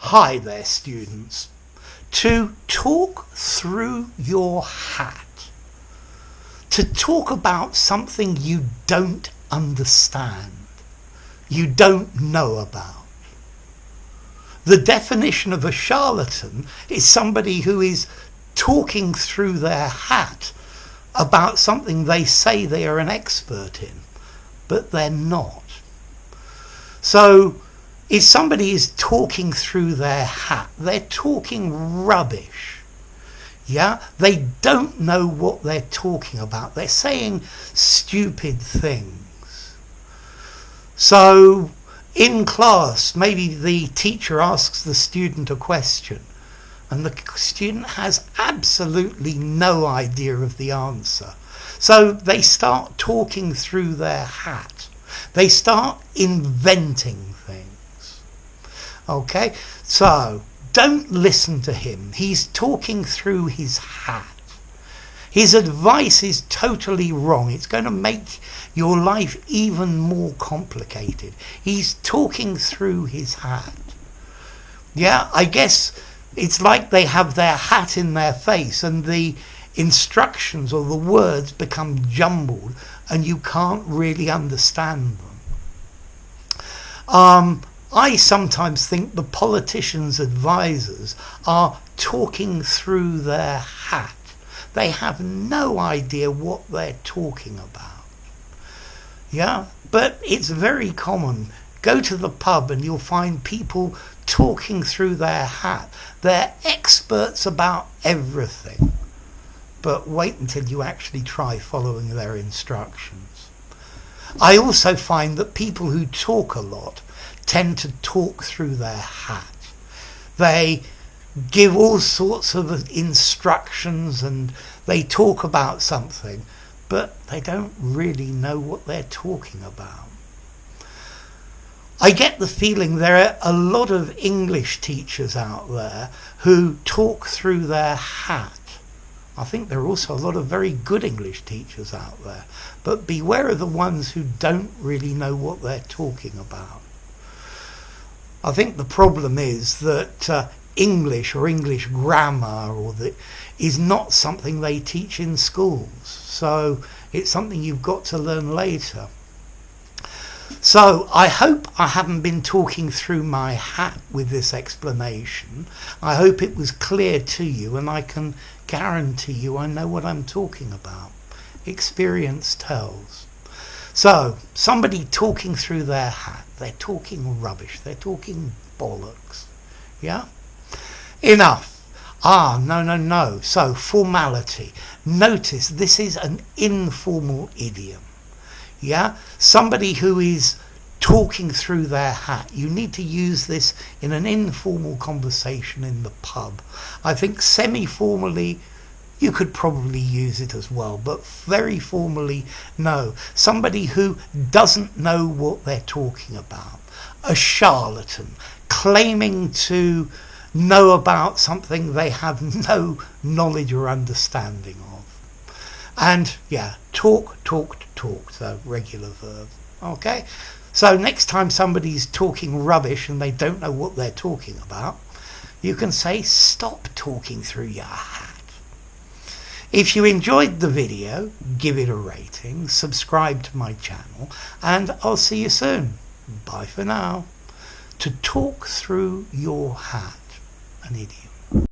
Hi there, students. To talk through your hat. To talk about something you don't understand, you don't know about. The definition of a charlatan is somebody who is talking through their hat about something they say they are an expert in, but they're not. So, if somebody is talking through their hat, they're talking rubbish. Yeah? They don't know what they're talking about. They're saying stupid things. So, in class, maybe the teacher asks the student a question, and the student has absolutely no idea of the answer. So they start talking through their hat. They start inventing things. Okay, so don't listen to him. He's talking through his hat. His advice is totally wrong. It's going to make your life even more complicated. He's talking through his hat. Yeah, I guess it's like they have their hat in their face and the instructions or the words become jumbled and you can't really understand them. I sometimes think the politicians' advisors are talking through their hat. They have no idea what they're talking about. Yeah, but it's very common. Go to the pub and you'll find people talking through their hat. They're experts about everything. But wait until you actually try following their instructions. I also find that people who talk a lot tend to talk through their hat. They give all sorts of instructions and they talk about something, but they don't really know what they're talking about. I get the feeling there are a lot of English teachers out there who talk through their hat. I think there are also a lot of very good English teachers out there, but beware of the ones who don't really know what they're talking about. I think the problem is that English or English grammar is not something they teach in schools. So it's something you've got to learn later. So I hope I haven't been talking through my hat with this explanation. I hope it was clear to you, and I can guarantee you I know what I'm talking about. Experience tells. So, somebody talking through their hat, they're talking rubbish, they're talking bollocks. Yeah? Enough. No. So, formality. Notice this is an informal idiom. Yeah? Somebody who is talking through their hat. You need to use this in an informal conversation in the pub. I think semi-formally, you could probably use it as well, but very formally, no. Somebody who doesn't know what they're talking about. A charlatan, claiming to know about something they have no knowledge or understanding of. And yeah, talk, so regular verb. Okay? So next time somebody's talking rubbish and they don't know what they're talking about, you can say, stop talking through your hat. If you enjoyed the video, give it a rating, subscribe to my channel, and I'll see you soon. Bye for now. To talk through your hat, an idiom.